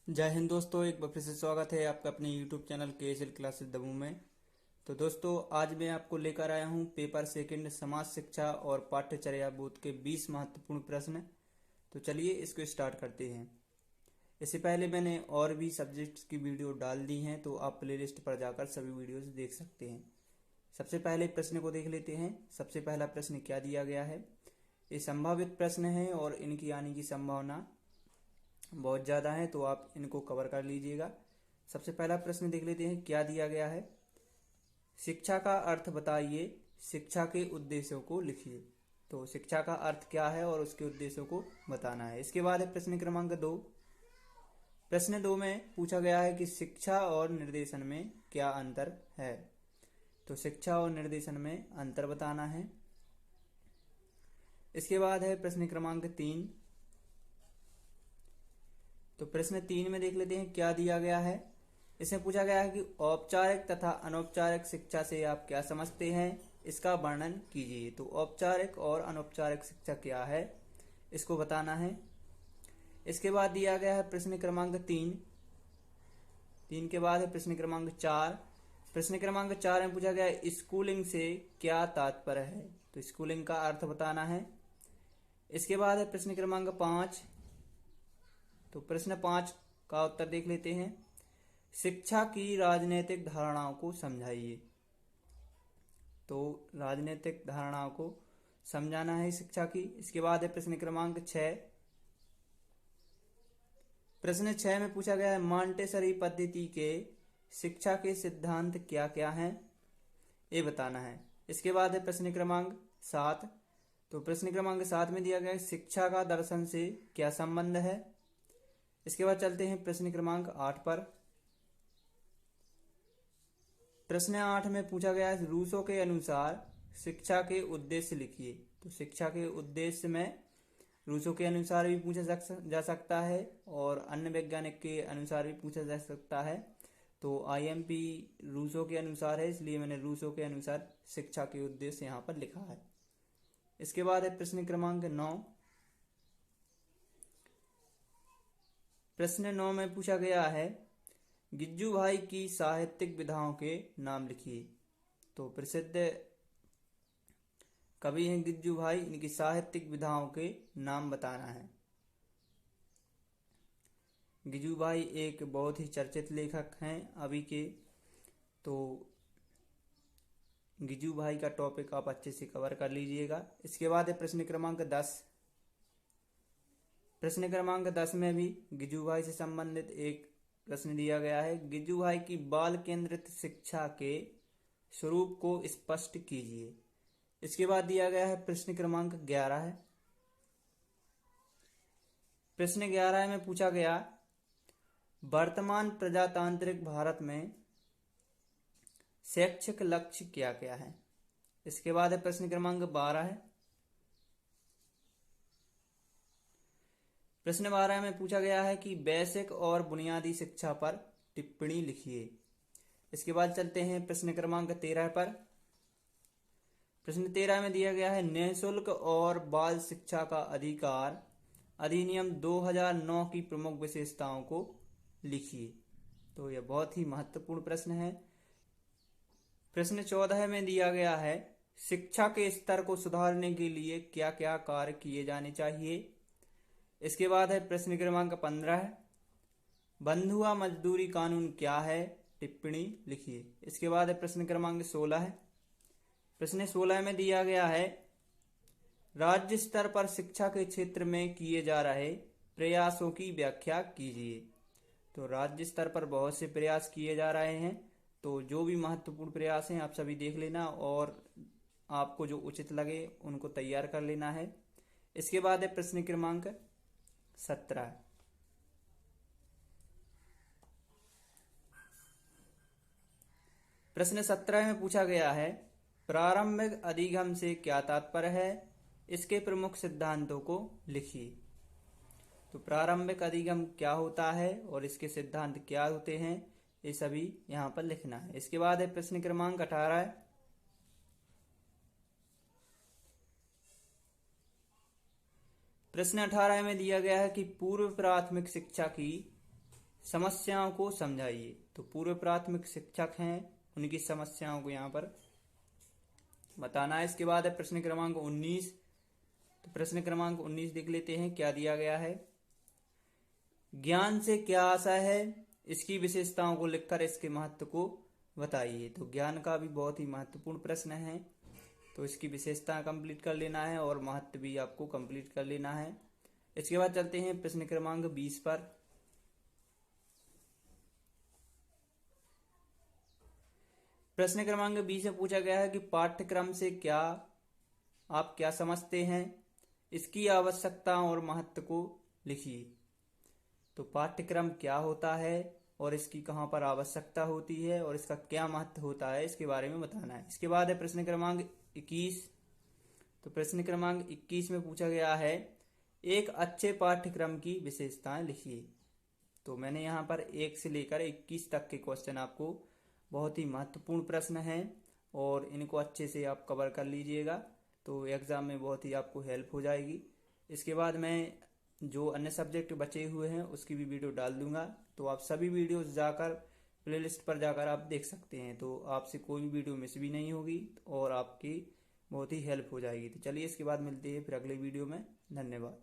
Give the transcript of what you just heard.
जय हिंद दोस्तों, एक बार फिर से स्वागत है आपका अपने YouTube चैनल KSL क्लासेस दमू में। तो दोस्तों, आज मैं आपको लेकर आया हूं पेपर सेकंड समाज शिक्षा और पाठ्यचर्या बोध के 20 महत्वपूर्ण प्रश्न। तो चलिए इसको स्टार्ट करते हैं। इससे पहले मैंने और भी सब्जेक्ट्स की वीडियो डाल दी हैं, तो आप प्लेलिस्ट पर जाकर सभी वीडियोस देख सकते हैं। सबसे पहले प्रश्न को देख लेते हैं। सबसे पहला प्रश्न क्या दिया गया है। ये संभावित प्रश्न है और इनकी आने की संभावना बहुत ज़्यादा है, तो आप इनको कवर कर लीजिएगा। सबसे पहला प्रश्न देख लेते हैं, क्या दिया गया है। शिक्षा का अर्थ बताइए, शिक्षा के उद्देश्यों को लिखिए। तो शिक्षा का अर्थ क्या है और उसके उद्देश्यों को बताना है। इसके बाद है प्रश्न क्रमांक 2। प्रश्न 2 में पूछा गया है कि शिक्षा और निर्देशन में क्या अंतर है। तो शिक्षा और निर्देशन में अंतर बताना है। इसके बाद है प्रश्न क्रमांक 3। तो प्रश्न 3 में देख लेते हैं क्या दिया गया है। इसमें पूछा गया है कि औपचारिक तथा अनौपचारिक शिक्षा से आप क्या समझते हैं, इसका वर्णन कीजिए। तो औपचारिक और अनौपचारिक शिक्षा क्या है, इसको बताना है। इसके बाद दिया गया है प्रश्न क्रमांक 3 के बाद है प्रश्न क्रमांक 4। प्रश्न क्रमांक 4 में पूछा गया है स्कूलिंग से क्या तात्पर्य है। तो स्कूलिंग का अर्थ बताना है। इसके बाद है प्रश्न क्रमांक 5। तो प्रश्न 5 का उत्तर देख लेते हैं। शिक्षा की राजनीतिक धारणाओं को समझाइए। तो राजनीतिक धारणाओं को समझाना है शिक्षा की। इसके बाद है प्रश्न क्रमांक 6। प्रश्न 6 में पूछा गया है मॉन्टेसरी पद्धति के शिक्षा के सिद्धांत क्या क्या हैं, ये बताना है। इसके बाद है प्रश्न क्रमांक 7। तो प्रश्न क्रमांक 7 में दिया गया है शिक्षा का दर्शन से क्या संबंध है। इसके बाद चलते हैं प्रश्न क्रमांक 8 पर। प्रश्न 8 में पूछा गया है रूसो के अनुसार शिक्षा के उद्देश्य लिखिए। तो शिक्षा के उद्देश्य में रूसो के अनुसार भी पूछा जा सकता है और अन्य वैज्ञानिक के अनुसार भी पूछा जा सकता है। तो IMP रूसो के अनुसार है, इसलिए मैंने रूसो के अनुसार शिक्षा के उद्देश्य यहाँ पर लिखा है। इसके बाद है प्रश्न क्रमांक 9। प्रश्न 9 में पूछा गया है गिज्जू भाई की साहित्यिक विधाओं के नाम लिखिए। तो प्रसिद्ध कवि हैं गिज्जू भाई, इनकी साहित्यिक विधाओं के नाम बताना है। गिज्जू भाई एक बहुत ही चर्चित लेखक हैं अभी के। तो गिज्जू भाई का टॉपिक आप अच्छे से कवर कर लीजिएगा। इसके बाद है प्रश्न क्रमांक 10। प्रश्न क्रमांक 10 में भी गिज्जू भाई से संबंधित एक प्रश्न दिया गया है। गिज्जू भाई की बाल केंद्रित शिक्षा के स्वरूप को स्पष्ट कीजिए। इसके बाद दिया गया है प्रश्न क्रमांक 11 है। प्रश्न 11 में पूछा गया वर्तमान प्रजातांत्रिक भारत में शैक्षिक लक्ष्य क्या क्या है। इसके बाद है प्रश्न क्रमांक 12 है। प्रश्न 12 में पूछा गया है कि बेसिक और बुनियादी शिक्षा पर टिप्पणी लिखिए। इसके बाद चलते हैं प्रश्न क्रमांक 13 पर। प्रश्न 13 में दिया गया है निःशुल्क और बाल शिक्षा का अधिकार अधिनियम 2009 की प्रमुख विशेषताओं को लिखिए। तो यह बहुत ही महत्वपूर्ण प्रश्न है। प्रश्न 14 में दिया गया है शिक्षा के स्तर को सुधारने के लिए क्या क्या कार्य किए जाने चाहिए। इसके बाद है प्रश्न क्रमांक 15 है बंधुआ मजदूरी कानून क्या है, टिप्पणी लिखिए। इसके बाद है प्रश्न क्रमांक 16 है। प्रश्न 16 में दिया गया है राज्य स्तर पर शिक्षा के क्षेत्र में किए जा रहे प्रयासों की व्याख्या कीजिए। तो राज्य स्तर पर बहुत से प्रयास किए जा रहे हैं, तो जो भी महत्वपूर्ण प्रयास हैं आप सभी देख लेना और आपको जो उचित लगे उनको तैयार कर लेना है। इसके बाद है प्रश्न क्रमांक 17। प्रश्न 17 में पूछा गया है प्रारंभिक अधिगम से क्या तात्पर्य है, इसके प्रमुख सिद्धांतों को लिखिए। तो प्रारंभिक अधिगम क्या होता है और इसके सिद्धांत क्या होते हैं, ये सभी यहाँ पर लिखना है। इसके बाद है प्रश्न क्रमांक 18 है। प्रश्न 18 में दिया गया है कि पूर्व प्राथमिक शिक्षा की समस्याओं को समझाइए। तो पूर्व प्राथमिक शिक्षक हैं, उनकी समस्याओं को यहाँ पर बताना है। इसके बाद है प्रश्न क्रमांक 19। तो प्रश्न क्रमांक 19 देख लेते हैं क्या दिया गया है। ज्ञान से क्या आशा है, इसकी विशेषताओं को लिखकर इसके महत्व को बताइए। तो ज्ञान का भी बहुत ही महत्वपूर्ण प्रश्न है, तो इसकी विशेषता कंप्लीट कर लेना है और महत्व भी आपको कंप्लीट कर लेना है। इसके बाद चलते हैं प्रश्न क्रमांक 20 पर। प्रश्न क्रमांक 20 में पूछा गया है कि पाठ्यक्रम से क्या आप क्या समझते हैं, इसकी आवश्यकता और महत्व को लिखिए। तो पाठ्यक्रम क्या होता है और इसकी कहाँ पर आवश्यकता होती है और इसका क्या महत्व होता है, इसके बारे में बताना है। इसके बाद है प्रश्न क्रमांक 21। तो प्रश्न क्रमांक 21 में पूछा गया है एक अच्छे पाठ्यक्रम की विशेषताएं लिखिए। तो मैंने यहाँ पर 1 से लेकर 21 तक के क्वेश्चन आपको, बहुत ही महत्वपूर्ण प्रश्न हैं और इनको अच्छे से आप कवर कर लीजिएगा, तो एग्ज़ाम में बहुत ही आपको हेल्प हो जाएगी। इसके बाद मैं जो अन्य सब्जेक्ट बचे हुए हैं उसकी भी वीडियो डाल दूंगा, तो आप सभी वीडियोस जाकर प्लेलिस्ट पर जाकर आप देख सकते हैं, तो आपसे कोई भी वीडियो मिस भी नहीं होगी और आपकी बहुत ही हेल्प हो जाएगी। तो चलिए इसके बाद मिलते हैं फिर अगले वीडियो में। धन्यवाद।